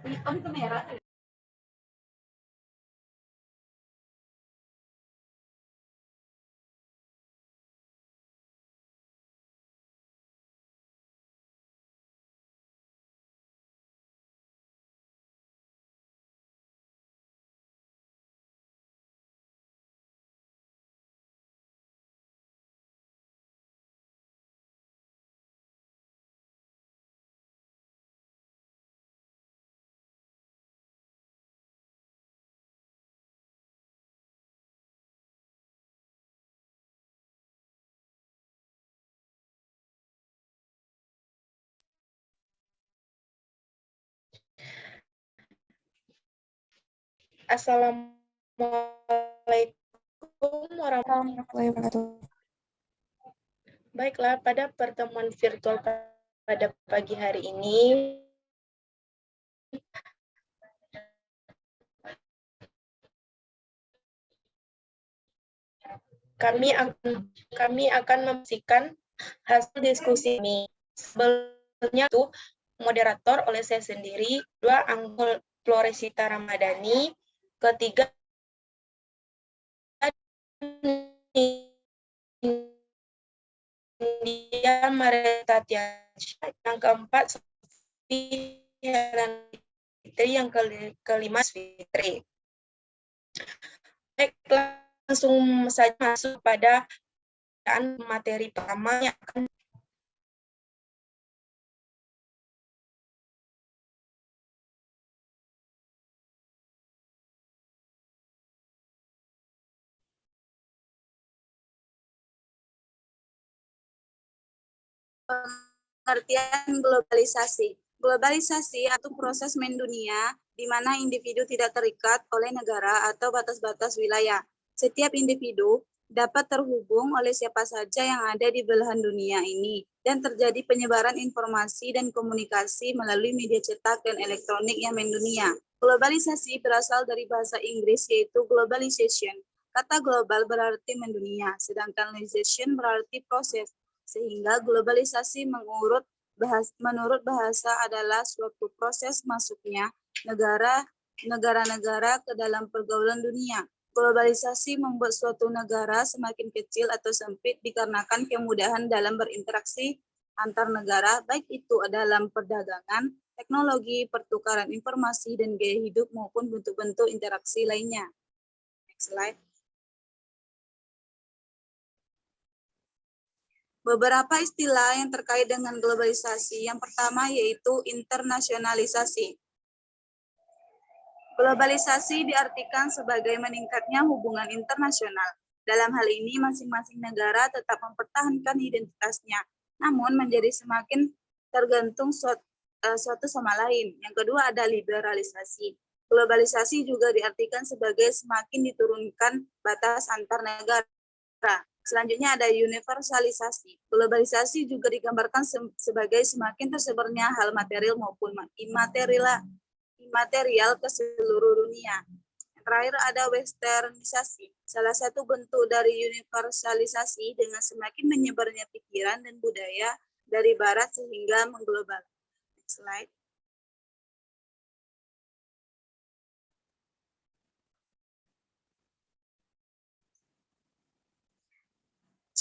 Hitam ke merah. Assalamualaikum warahmatullahi wabarakatuh. Baiklah, pada pertemuan virtual pada pagi hari ini, kami akan membersihkan hasil diskusi ini. Sebelumnya itu moderator oleh saya sendiri, 2 Anggul Floresita Ramadhani, ketiga Dia Mareta Tiansya, yang keempat Sofi Heran Fitri, yang kelima Fitri. Baik, langsung saja masuk pada materi pertama yang akan Pengertian globalisasi. Globalisasi atau proses mendunia di mana individu tidak terikat oleh negara atau batas-batas wilayah. Setiap individu dapat terhubung oleh siapa saja yang ada di belahan dunia ini dan terjadi penyebaran informasi dan komunikasi melalui media cetak dan elektronik yang mendunia. Globalisasi berasal dari bahasa Inggris yaitu globalization. Kata global berarti mendunia, sedangkan globalization berarti proses. Sehingga globalisasi menurut bahasa adalah suatu proses masuknya negara-negara ke dalam pergaulan dunia. Globalisasi membuat suatu negara semakin kecil atau sempit dikarenakan kemudahan dalam berinteraksi antar negara, baik itu dalam perdagangan, teknologi, pertukaran informasi, dan gaya hidup maupun bentuk-bentuk interaksi lainnya. Next slide. Beberapa istilah yang terkait dengan globalisasi. Yang pertama yaitu internasionalisasi. Globalisasi diartikan sebagai meningkatnya hubungan internasional. Dalam hal ini, masing-masing negara tetap mempertahankan identitasnya, namun menjadi semakin tergantung suatu sama lain. Yang kedua ada liberalisasi. Globalisasi juga diartikan sebagai semakin diturunkan batas antar negara. Selanjutnya ada universalisasi. Globalisasi juga digambarkan sebagai semakin tersebarnya hal material maupun imaterial ke seluruh dunia. Yang terakhir ada westernisasi. Salah satu bentuk dari universalisasi dengan semakin menyebarnya pikiran dan budaya dari barat sehingga mengglobal. Next slide.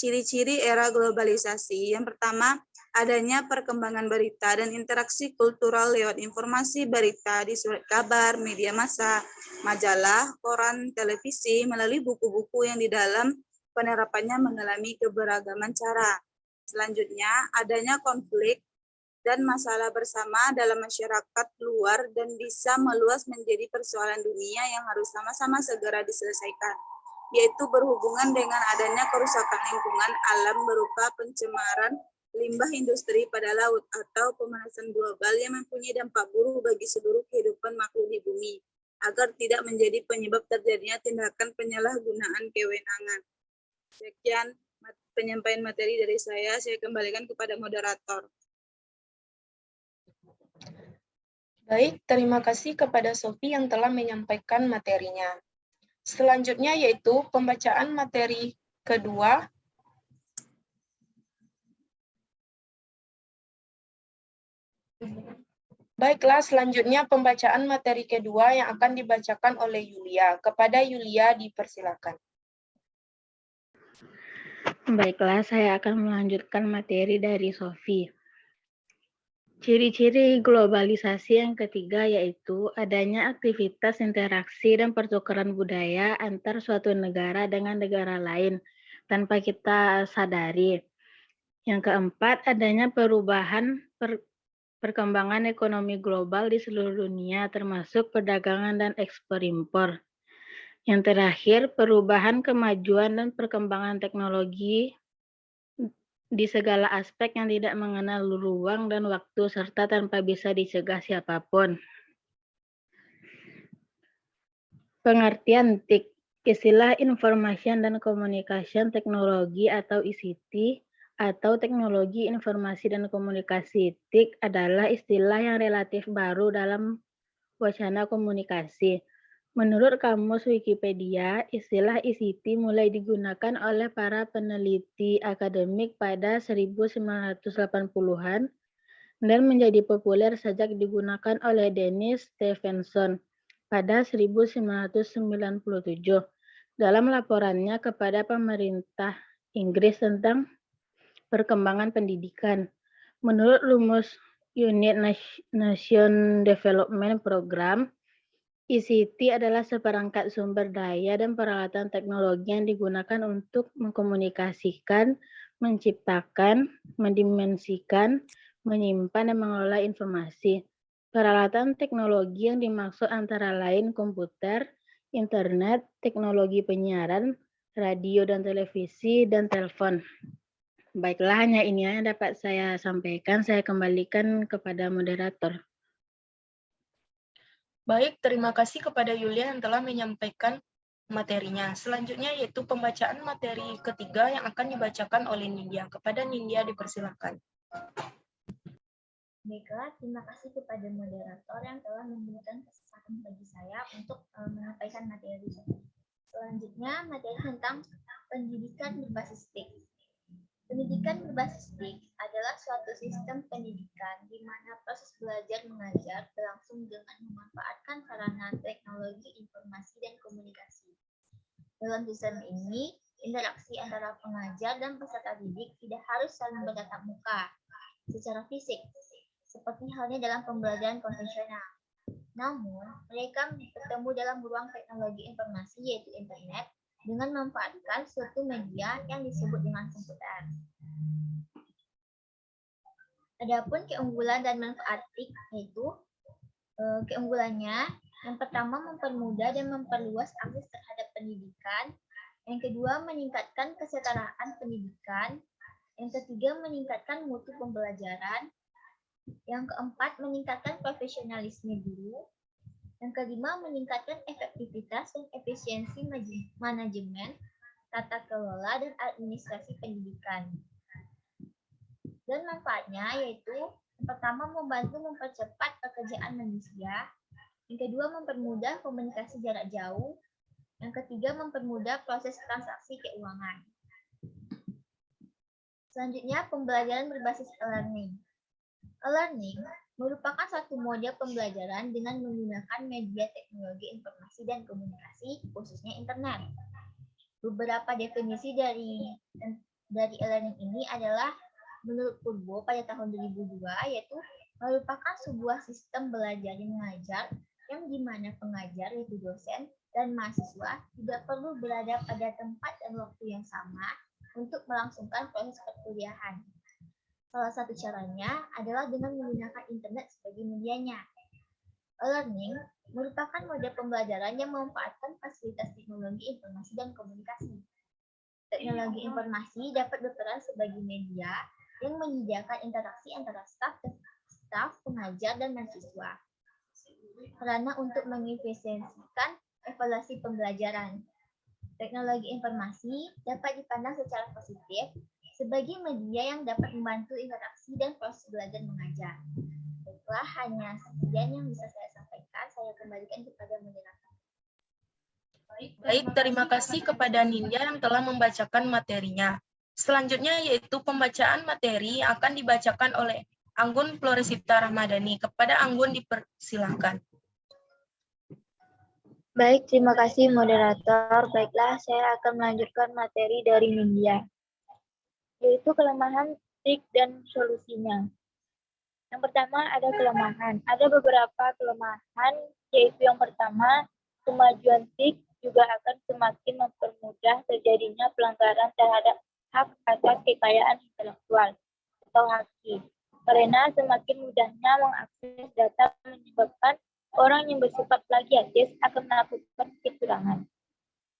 Ciri-ciri era globalisasi. Yang pertama, adanya perkembangan berita dan interaksi kultural lewat informasi berita di surat kabar, media massa, majalah, koran, televisi, melalui buku-buku yang di dalam penerapannya mengalami keberagaman cara. Selanjutnya, adanya konflik dan masalah bersama dalam masyarakat luar dan bisa meluas menjadi persoalan dunia yang harus sama-sama segera diselesaikan, yaitu berhubungan dengan adanya kerusakan lingkungan alam berupa pencemaran limbah industri pada laut atau pemanasan global yang mempunyai dampak buruk bagi seluruh kehidupan makhluk di bumi, agar tidak menjadi penyebab terjadinya tindakan penyalahgunaan kewenangan. Sekian penyampaian materi dari saya kembalikan kepada moderator. Baik, terima kasih kepada Sofi yang telah menyampaikan materinya. Selanjutnya yaitu pembacaan materi kedua. Baiklah, selanjutnya pembacaan materi kedua yang akan dibacakan oleh Yulia. Kepada Yulia dipersilakan. Baiklah, saya akan melanjutkan materi dari Sofi. Ciri-ciri globalisasi yang ketiga yaitu adanya aktivitas interaksi dan pertukaran budaya antar suatu negara dengan negara lain tanpa kita sadari. Yang keempat, adanya perubahan perkembangan ekonomi global di seluruh dunia termasuk perdagangan dan ekspor impor. Yang terakhir, perubahan kemajuan dan perkembangan teknologi di segala aspek yang tidak mengenal ruang dan waktu serta tanpa bisa dicegah siapapun. Pengertian TIK, istilah Information dan Communication Technology atau ICT atau Teknologi Informasi dan Komunikasi. TIK adalah istilah yang relatif baru dalam wacana komunikasi. Menurut Kamus Wikipedia, istilah ICT mulai digunakan oleh para peneliti akademik pada 1980-an dan menjadi populer sejak digunakan oleh Dennis Stephenson pada 1997 dalam laporannya kepada pemerintah Inggris tentang perkembangan pendidikan. Menurut rumus United Nations Development Program, ICT adalah seperangkat sumber daya dan peralatan teknologi yang digunakan untuk mengkomunikasikan, menciptakan, mendimensikan, menyimpan, dan mengelola informasi. Peralatan teknologi yang dimaksud antara lain komputer, internet, teknologi penyiaran, radio dan televisi, dan telepon. Baiklah, hanya ini yang dapat saya sampaikan. Saya kembalikan kepada moderator. Baik, terima kasih kepada Yulia yang telah menyampaikan materinya. Selanjutnya yaitu pembacaan materi ketiga yang akan dibacakan oleh Nindya. Kepada Nindya dipersilakan. Baiklah, terima kasih kepada moderator yang telah memberikan kesempatan bagi saya untuk menyampaikan materi. Selanjutnya, materi tentang pendidikan berbasis TIK. Pendidikan berbasis TIK adalah suatu sistem pendidikan di mana proses belajar mengajar berlangsung dengan memanfaatkan sarana teknologi informasi dan komunikasi. Dalam sistem ini, interaksi antara pengajar dan peserta didik tidak harus saling bertatap muka secara fisik, seperti halnya dalam pembelajaran konvensional. Namun, mereka bertemu dalam ruang teknologi informasi yaitu internet dengan memanfaatkan suatu media yang disebut dengan komputer. Adapun keunggulan dan manfaat TIK yaitu keunggulannya yang pertama mempermudah dan memperluas akses terhadap pendidikan, yang kedua meningkatkan kesetaraan pendidikan, yang ketiga meningkatkan mutu pembelajaran, yang keempat meningkatkan profesionalisme guru, yang kelima meningkatkan efektivitas dan efisiensi manajemen, tata kelola, dan administrasi pendidikan. Dan manfaatnya yaitu yang pertama membantu mempercepat pekerjaan manusia, yang kedua mempermudah komunikasi jarak jauh, yang ketiga mempermudah proses transaksi keuangan. Selanjutnya pembelajaran berbasis e-learning. E-learning merupakan satu model pembelajaran dengan menggunakan media teknologi informasi dan komunikasi, khususnya internet. Beberapa definisi dari e-learning ini adalah menurut Purbo pada tahun 2002, yaitu merupakan sebuah sistem belajar dan mengajar yang dimana pengajar yaitu dosen dan mahasiswa tidak perlu berada pada tempat dan waktu yang sama untuk melangsungkan proses perkuliahan. Salah satu caranya adalah dengan menggunakan internet sebagai medianya. E-learning merupakan model pembelajaran yang memanfaatkan fasilitas teknologi informasi dan komunikasi. Teknologi informasi dapat berperan sebagai media yang menyediakan interaksi antara staf, pengajar, dan mahasiswa. Sarana untuk mengefisiensikan evaluasi pembelajaran. Teknologi informasi dapat dipandang secara positif sebagai media yang dapat membantu interaksi dan proses belajar mengajar. Baiklah, hanya sekian yang bisa saya sampaikan. Saya kembalikan kepada moderator. Baik, terima kasih kepada Nindya yang telah membacakan materinya. Selanjutnya yaitu pembacaan materi yang akan dibacakan oleh Anggun Floresita Rahmadani. Kepada Anggun dipersilahkan. Baik, terima kasih moderator. Baiklah, saya akan melanjutkan materi dari Nindya, yaitu kelemahan, trik, dan solusinya. Yang pertama ada kelemahan. Ada beberapa kelemahan, yaitu yang pertama, kemajuan TIK juga akan semakin mempermudah terjadinya pelanggaran terhadap hak atas kekayaan intelektual atau HAKI. Karena semakin mudahnya mengakses data menyebabkan orang yang bersifat plagiatis akan melakukan kecurangan.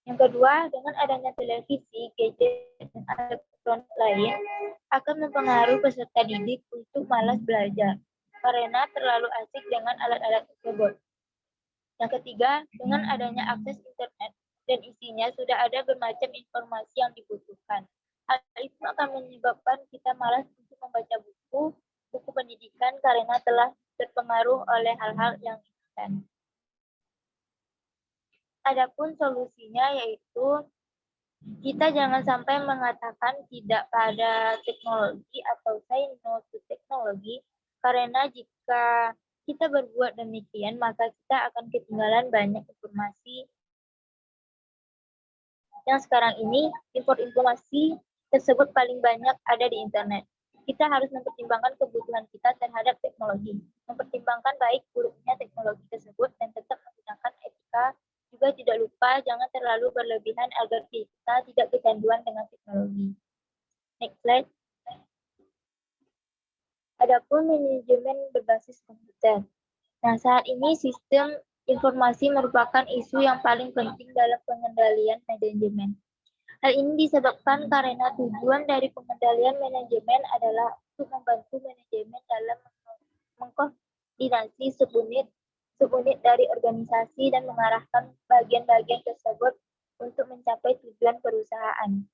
Yang kedua, dengan adanya televisi, gadget, dan elektronik lain akan mempengaruhi peserta didik untuk malas belajar karena terlalu asik dengan alat-alat tersebut. Yang ketiga, dengan adanya akses internet dan isinya sudah ada bermacam informasi yang dibutuhkan. Hal itu akan menyebabkan kita malas untuk membaca buku pendidikan karena telah terpengaruh oleh hal-hal yang instan. Adapun solusinya yaitu kita jangan sampai mengatakan tidak pada teknologi atau say no to teknologi, karena jika kita berbuat demikian maka kita akan ketinggalan banyak informasi yang sekarang ini informasi tersebut paling banyak ada di internet. Kita harus mempertimbangkan kebutuhan kita terhadap teknologi, mempertimbangkan baik buruknya teknologi tersebut dan tetap menggunakan etika. Juga tidak lupa jangan terlalu berlebihan agar kita tidak kecanduan dengan teknologi. Next slide. Adapun manajemen berbasis komputer. Nah, saat ini sistem informasi merupakan isu yang paling penting dalam pengendalian manajemen. Hal ini disebabkan karena tujuan dari pengendalian manajemen adalah untuk membantu manajemen dalam mengkoordinasi subunit dari organisasi dan mengarahkan bagian-bagian tersebut untuk mencapai tujuan perusahaan.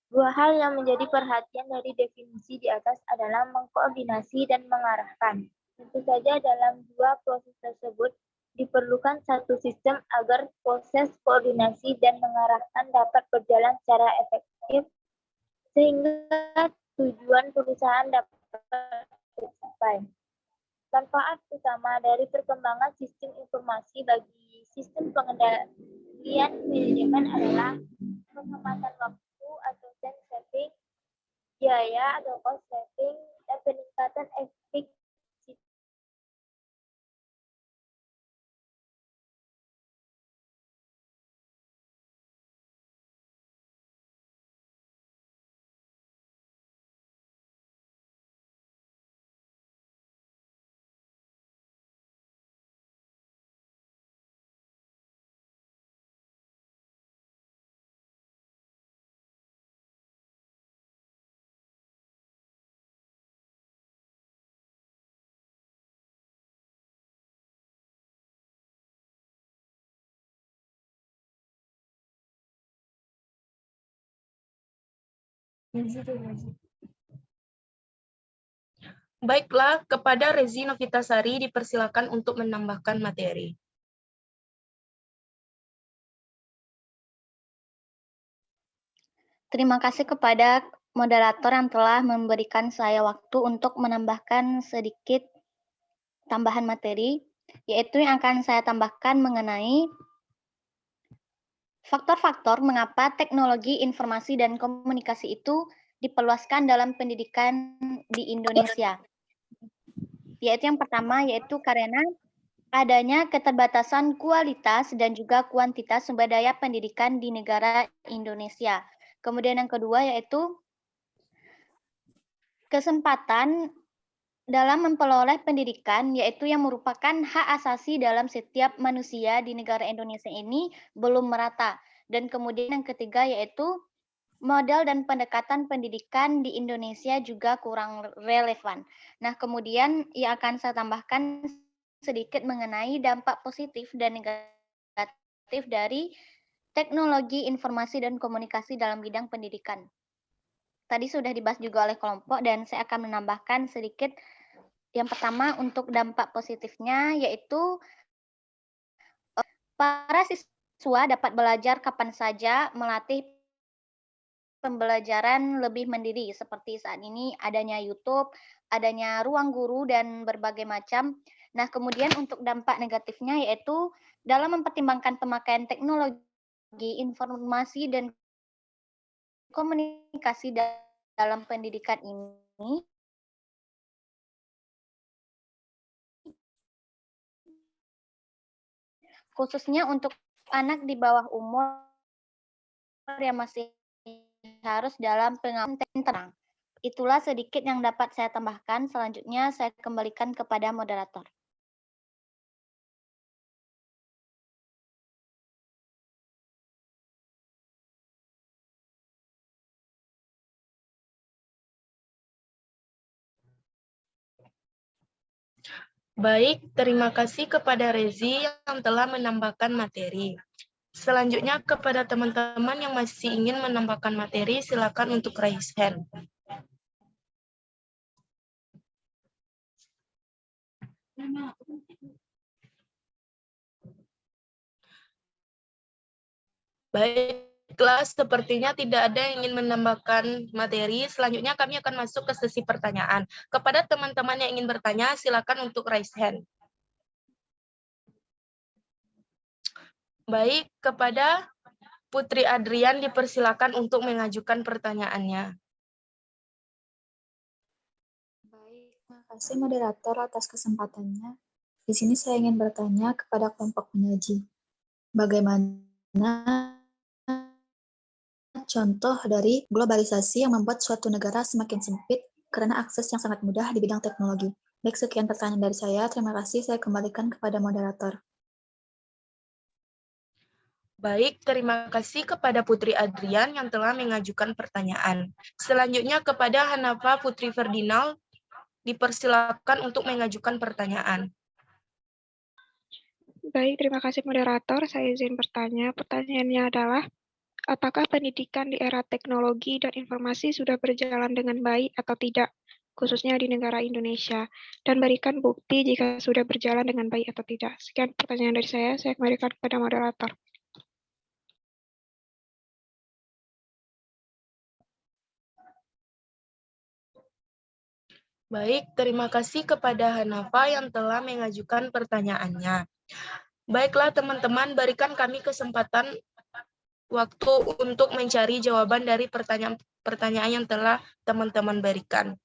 Dua hal yang menjadi perhatian dari definisi di atas adalah mengkoordinasi dan mengarahkan. Tentu saja dalam dua proses tersebut diperlukan satu sistem agar proses koordinasi dan mengarahkan dapat berjalan secara efektif sehingga tujuan perusahaan dapat tercapai. Manfaat utama dari perkembangan sistem informasi bagi sistem pengendalian manajemen adalah penghematan waktu atau time saving, biaya atau cost saving, dan peningkatan efektivitas. Baiklah, kepada Rezi Novitasari dipersilakan untuk menambahkan materi. Terima kasih kepada moderator yang telah memberikan saya waktu untuk menambahkan sedikit tambahan materi, yaitu yang akan saya tambahkan mengenai faktor-faktor mengapa teknologi informasi dan komunikasi itu diperluaskan dalam pendidikan di Indonesia. Yaitu yang pertama, yaitu karena adanya keterbatasan kualitas dan juga kuantitas sumber daya pendidikan di negara Indonesia. Kemudian yang kedua yaitu kesempatan dalam memperoleh pendidikan, yaitu yang merupakan hak asasi dalam setiap manusia di negara Indonesia ini belum merata. Dan kemudian yang ketiga yaitu model dan pendekatan pendidikan di Indonesia juga kurang relevan. Nah, kemudian yang akan saya tambahkan sedikit mengenai dampak positif dan negatif dari teknologi informasi dan komunikasi dalam bidang pendidikan. Tadi sudah dibahas juga oleh kelompok dan saya akan menambahkan sedikit. Yang pertama untuk dampak positifnya yaitu para siswa dapat belajar kapan saja, melatih pembelajaran lebih mandiri seperti saat ini adanya YouTube, adanya ruang guru dan berbagai macam. Nah, kemudian untuk dampak negatifnya yaitu dalam mempertimbangkan pemakaian teknologi informasi dan komunikasi dalam pendidikan ini, khususnya untuk anak di bawah umur yang masih harus dalam pengawasan tenang. Itulah sedikit yang dapat saya tambahkan. Selanjutnya saya kembalikan kepada moderator. Baik, terima kasih kepada Rezi yang telah menambahkan materi. Selanjutnya kepada teman-teman yang masih ingin menambahkan materi, silakan untuk raise hand. Baiklah, sepertinya tidak ada yang ingin menambahkan materi. Selanjutnya kami akan masuk ke sesi pertanyaan. Kepada teman-teman yang ingin bertanya, silakan untuk raise hand. Baik, kepada Putri Adrian dipersilakan untuk mengajukan pertanyaannya. Baik, terima kasih moderator atas kesempatannya. Di sini saya ingin bertanya kepada kelompok penyaji. Bagaimana contoh dari globalisasi yang membuat suatu negara semakin sempit karena akses yang sangat mudah di bidang teknologi? Baik, sekian pertanyaan dari saya. Terima kasih. Saya kembalikan kepada moderator. Baik, terima kasih kepada Putri Adrian yang telah mengajukan pertanyaan. Selanjutnya kepada Hanafa Putri Ferdinand, dipersilakan untuk mengajukan pertanyaan. Baik, terima kasih moderator. Saya izin bertanya. Pertanyaannya adalah, apakah pendidikan di era teknologi dan informasi sudah berjalan dengan baik atau tidak, khususnya di negara Indonesia, dan berikan bukti jika sudah berjalan dengan baik atau tidak. Sekian pertanyaan dari saya kembalikan kepada moderator. Baik, terima kasih kepada Hanafa yang telah mengajukan pertanyaannya. Baiklah teman-teman, berikan kami kesempatan waktu untuk mencari jawaban dari pertanyaan yang telah teman-teman berikan.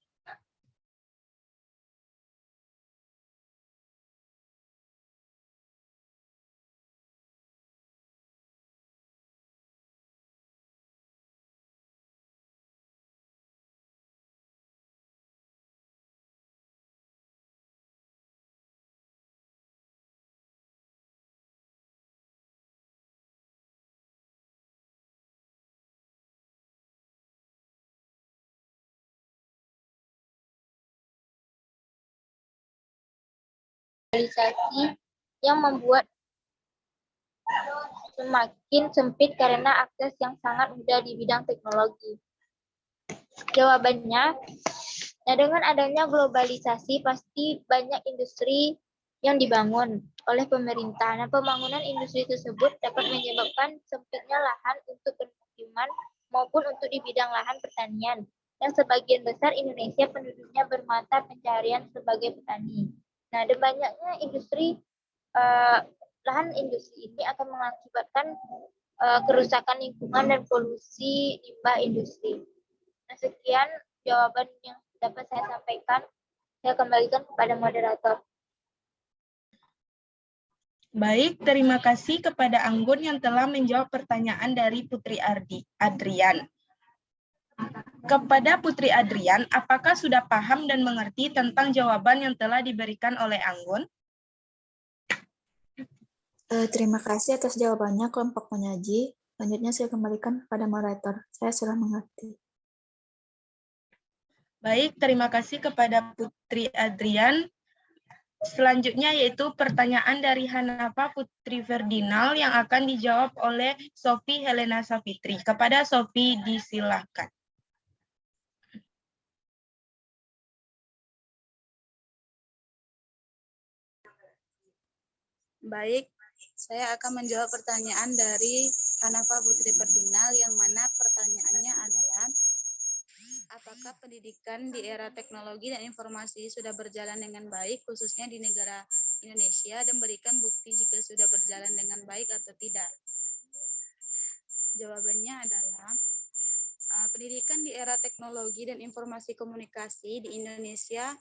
Globalisasi yang membuat semakin sempit karena akses yang sangat mudah di bidang teknologi. Jawabannya, dengan adanya globalisasi pasti banyak industri yang dibangun oleh pemerintah. Nah, pembangunan industri tersebut dapat menyebabkan sempitnya lahan untuk permukiman maupun untuk di bidang lahan pertanian. Dan sebagian besar Indonesia penduduknya bermata pencaharian sebagai petani. Nah, dan banyaknya industri, lahan industri ini akan mengakibatkan kerusakan lingkungan dan polusi limbah industri. Nah, sekian jawaban yang dapat saya sampaikan. Saya kembalikan kepada moderator. Baik, terima kasih kepada Anggun yang telah menjawab pertanyaan dari Putri Adrian. Kepada Putri Adrian, apakah sudah paham dan mengerti tentang jawaban yang telah diberikan oleh Anggun? Terima kasih atas jawabannya kelompok penyaji. Selanjutnya saya kembalikan kepada moderator. Saya sudah mengerti. Baik, terima kasih kepada Putri Adrian. Selanjutnya yaitu pertanyaan dari Hanafa Putri Ferdinand yang akan dijawab oleh Sofi Helena Safitri. Kepada Sofi disilakan. Baik, saya akan menjawab pertanyaan dari Hanafa Putri Ferdinand, yang mana pertanyaannya adalah apakah pendidikan di era teknologi dan informasi sudah berjalan dengan baik, khususnya di negara Indonesia, dan berikan bukti jika sudah berjalan dengan baik atau tidak. Jawabannya adalah pendidikan di era teknologi dan informasi komunikasi di Indonesia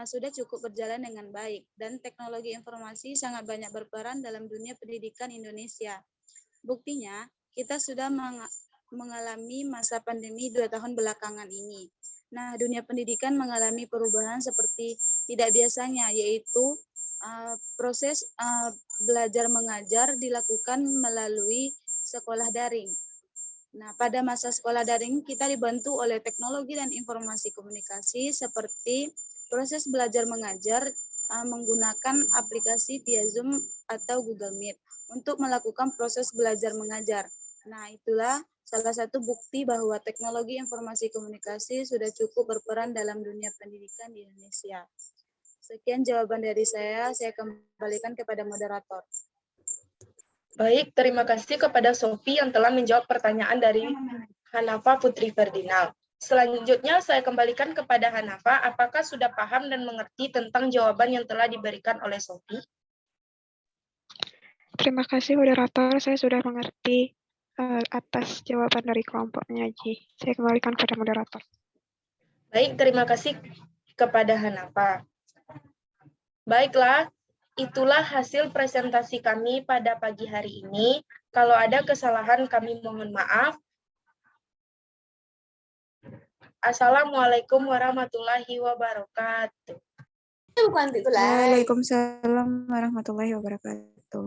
sudah cukup berjalan dengan baik, dan teknologi informasi sangat banyak berperan dalam dunia pendidikan Indonesia. Buktinya, kita sudah mengalami masa pandemi 2 tahun belakangan ini. Nah, dunia pendidikan mengalami perubahan seperti tidak biasanya, yaitu proses belajar mengajar dilakukan melalui sekolah daring. Nah, pada masa sekolah daring kita dibantu oleh teknologi dan informasi komunikasi seperti proses belajar mengajar menggunakan aplikasi via Zoom atau Google Meet untuk melakukan proses belajar mengajar. Nah, itulah salah satu bukti bahwa teknologi informasi komunikasi sudah cukup berperan dalam dunia pendidikan di Indonesia. Sekian jawaban dari saya kembalikan kepada moderator. Baik, terima kasih kepada Sophie yang telah menjawab pertanyaan dari Hanafa Putri Ferdinand. Selanjutnya saya kembalikan kepada Hanafa, apakah sudah paham dan mengerti tentang jawaban yang telah diberikan oleh Sophie? Terima kasih moderator, saya sudah mengerti atas jawaban dari kelompoknya Ji. Saya kembalikan kepada moderator. Baik, terima kasih kepada Hanafa. Baiklah, itulah hasil presentasi kami pada pagi hari ini. Kalau ada kesalahan kami mohon maaf. Assalamualaikum warahmatullahi wabarakatuh. Waalaikumsalam warahmatullahi wabarakatuh.